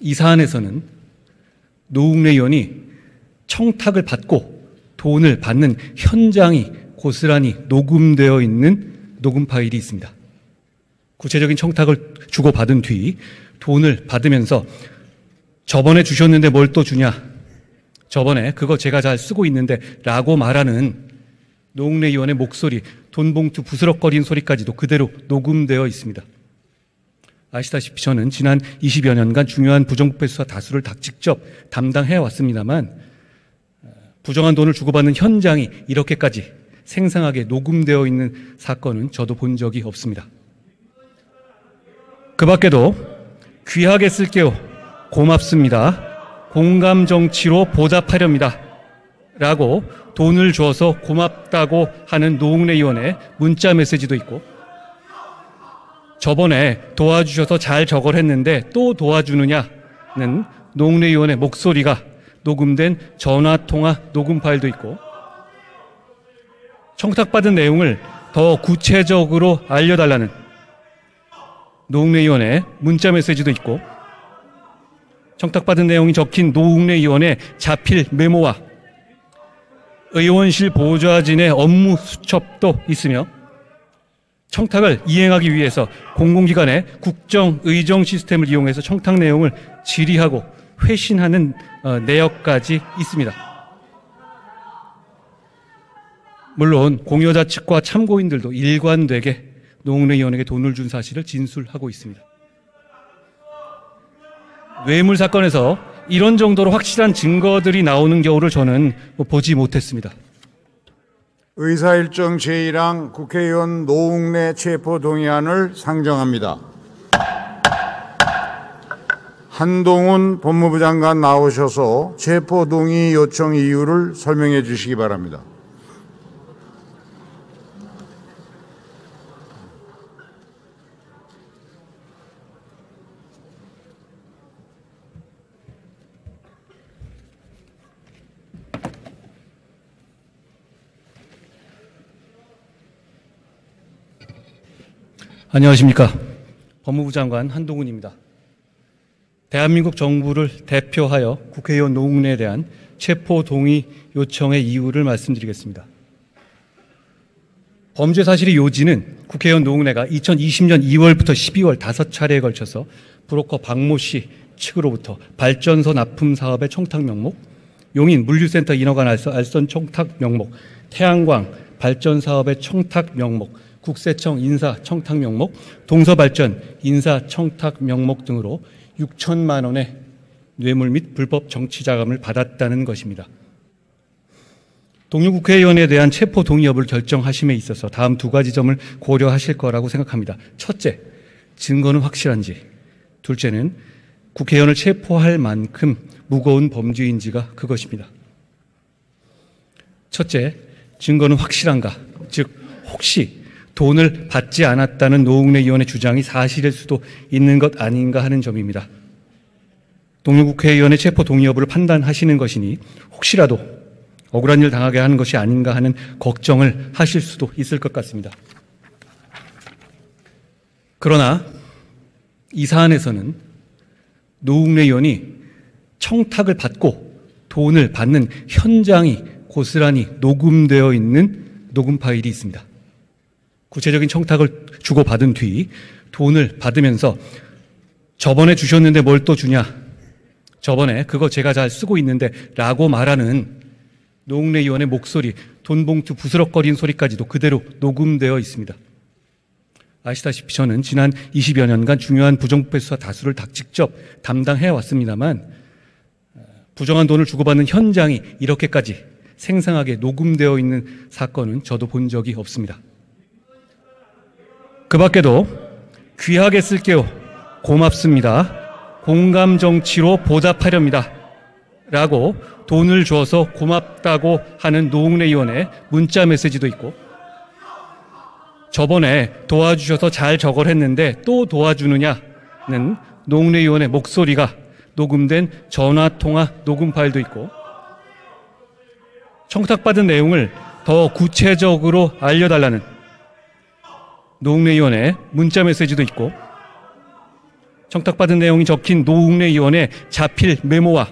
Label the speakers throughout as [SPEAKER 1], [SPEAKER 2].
[SPEAKER 1] 이 사안에서는 노웅래 의원이 청탁을 받고 돈을 받는 현장이 고스란히 녹음되어 있는 녹음 파일이 있습니다. 구체적인 청탁을 주고받은 뒤 돈을 받으면서 저번에 주셨는데 뭘 또 주냐, 저번에 그거 제가 잘 쓰고 있는데 라고 말하는 노웅래 의원의 목소리, 돈봉투 부스럭거리는 소리까지도 그대로 녹음되어 있습니다. 아시다시피 저는 지난 20여 년간 중요한 부정부패 수사 다수를 직접 담당해 왔습니다만 부정한 돈을 주고받는 현장이 이렇게까지 생생하게 녹음되어 있는 사건은 저도 본 적이 없습니다. 그 밖에도 귀하게 쓸게요, 고맙습니다, 공감 정치로 보답하렵니다 라고 돈을 줘서 고맙다고 하는 노웅래 의원의 문자 메시지도 있고, 저번에 도와주셔서 잘 저걸 했는데 또 도와주느냐는 노웅래 의원의 목소리가 녹음된 전화통화 녹음 파일도 있고, 청탁받은 내용을 더 구체적으로 알려달라는 노웅래 의원의 문자 메시지도 있고, 청탁받은 내용이 적힌 노웅래 의원의 자필 메모와 의원실 보좌진의 업무 수첩도 있으며, 청탁을 이행하기 위해서 공공기관의 국정의정 시스템을 이용해서 청탁 내용을 질의하고 회신하는 내역까지 있습니다. 물론 공여자 측과 참고인들도 일관되게 노웅래 의원에게 돈을 준 사실을 진술하고 있습니다. 뇌물 사건에서 이런 정도로 확실한 증거들이 나오는 경우를 저는 보지 못했습니다.
[SPEAKER 2] 의사일정 제1항 국회의원 노웅래 체포동의안을 상정합니다. 한동훈 법무부 장관 나오셔서 체포동의 요청 이유를 설명해 주시기 바랍니다.
[SPEAKER 1] 안녕하십니까. 법무부 장관 한동훈입니다. 대한민국 정부를 대표하여 국회의원 노웅래에 대한 체포 동의 요청의 이유를 말씀드리겠습니다. 범죄 사실이 요지는 국회의원 노웅래가 2020년 2월부터 12월 5차례에 걸쳐서 브로커 박모 씨 측으로부터 발전소 납품 사업의 청탁 명목, 용인 물류센터 인허가 알선 청탁 명목, 태양광 발전 사업의 청탁 명목, 국세청 인사 청탁 명목, 동서발전 인사 청탁 명목 등으로 6천만 원의 뇌물 및 불법 정치자금을 받았다는 것입니다. 동료 국회의원에 대한 체포 동의 여부를 결정하심에 있어서 다음 두 가지 점을 고려하실 거라고 생각합니다. 첫째, 증거는 확실한지, 둘째는 국회의원을 체포할 만큼 무거운 범죄인지가 그것입니다. 첫째, 증거는 확실한가, 즉 혹시 돈을 받지 않았다는 노웅래 의원의 주장이 사실일 수도 있는 것 아닌가 하는 점입니다. 동료 국회의원의 체포 동의 여부를 판단하시는 것이니 혹시라도 억울한 일 당하게 하는 것이 아닌가 하는 걱정을 하실 수도 있을 것 같습니다. 그러나 이 사안에서는 노웅래 의원이 청탁을 받고 돈을 받는 현장이 고스란히 녹음되어 있는 녹음 파일이 있습니다. 구체적인 청탁을 주고받은 뒤 돈을 받으면서 저번에 주셨는데 뭘 또 주냐, 저번에 그거 제가 잘 쓰고 있는데 라고 말하는 노웅래 의원의 목소리, 돈봉투 부스럭거리는 소리까지도 그대로 녹음되어 있습니다. 아시다시피 저는 지난 20여 년간 중요한 부정부패 수사 다수를 직접 담당해 왔습니다만 부정한 돈을 주고받는 현장이 이렇게까지 생생하게 녹음되어 있는 사건은 저도 본 적이 없습니다. 그 밖에도 귀하게 쓸게요, 고맙습니다, 공감 정치로 보답하렵니다 라고 돈을 줘서 고맙다고 하는 노웅래 의원의 문자 메시지도 있고, 저번에 도와주셔서 잘 저걸 했는데 또 도와주느냐는 노웅래 의원의 목소리가 녹음된 전화통화 녹음 파일도 있고, 청탁받은 내용을 더 구체적으로 알려달라는 노웅래 의원의 문자 메시지도 있고, 청탁받은 내용이 적힌 노웅래 의원의 자필 메모와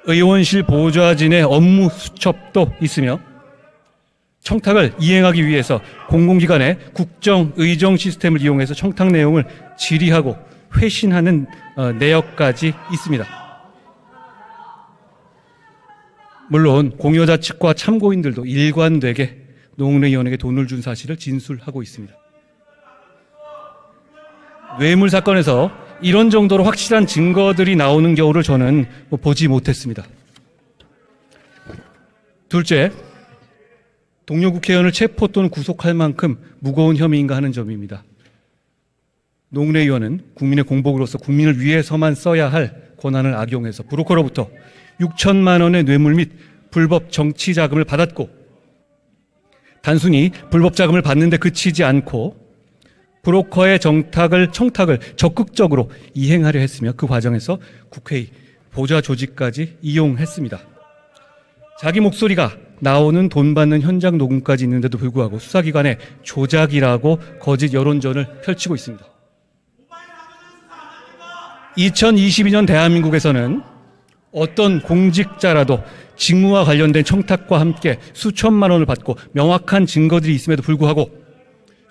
[SPEAKER 1] 의원실 보좌진의 업무 수첩도 있으며 청탁을 이행하기 위해서 공공기관의 국정의정 시스템을 이용해서 청탁 내용을 질의하고 회신하는 내역까지 있습니다. 물론 공여자 측과 참고인들도 일관되게 노웅래 의원에게 돈을 준 사실을 진술하고 있습니다. 뇌물 사건에서 이런 정도로 확실한 증거들이 나오는 경우를 저는 보지 못했습니다. 둘째, 동료 국회의원을 체포 또는 구속할 만큼 무거운 혐의인가 하는 점입니다. 노웅래 의원은 국민의 공복으로서 국민을 위해서만 써야 할 권한을 악용해서 브로커로부터 6천만 원의 뇌물 및 불법 정치 자금을 받았고 단순히 불법 자금을 받는 데 그치지 않고 브로커의 청탁을 적극적으로 이행하려 했으며 그 과정에서 국회의 보좌 조직까지 이용했습니다. 자기 목소리가 나오는 돈 받는 현장 녹음까지 있는데도 불구하고 수사기관의 조작이라고 거짓 여론전을 펼치고 있습니다. 2022년 대한민국에서는 어떤 공직자라도 직무와 관련된 청탁과 함께 수천만 원을 받고 명확한 증거들이 있음에도 불구하고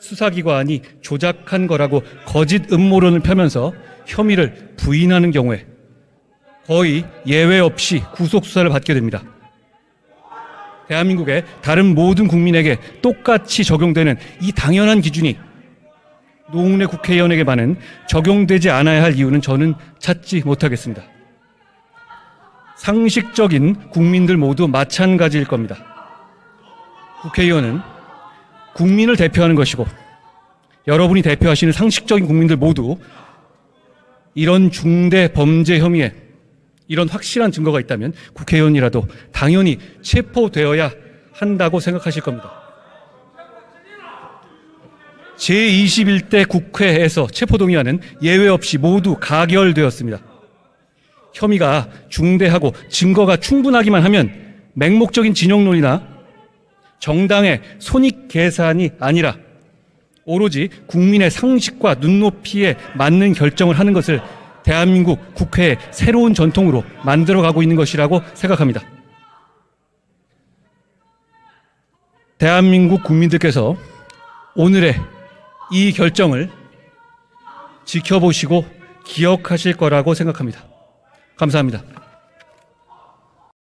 [SPEAKER 1] 수사기관이 조작한 거라고 거짓 음모론을 펴면서 혐의를 부인하는 경우에 거의 예외 없이 구속수사를 받게 됩니다. 대한민국의 다른 모든 국민에게 똑같이 적용되는 이 당연한 기준이 노웅래 국회의원에게만은 적용되지 않아야 할 이유는 저는 찾지 못하겠습니다. 상식적인 국민들 모두 마찬가지일 겁니다. 국회의원은 국민을 대표하는 것이고 여러분이 대표하시는 상식적인 국민들 모두 이런 중대 범죄 혐의에 이런 확실한 증거가 있다면 국회의원이라도 당연히 체포되어야 한다고 생각하실 겁니다. 제21대 국회에서 체포동의안은 예외 없이 모두 가결되었습니다. 혐의가 중대하고 증거가 충분하기만 하면 맹목적인 진영론이나 정당의 손익 계산이 아니라 오로지 국민의 상식과 눈높이에 맞는 결정을 하는 것을 대한민국 국회의 새로운 전통으로 만들어가고 있는 것이라고 생각합니다. 대한민국 국민들께서 오늘의 이 결정을 지켜보시고 기억하실 거라고 생각합니다. 감사합니다.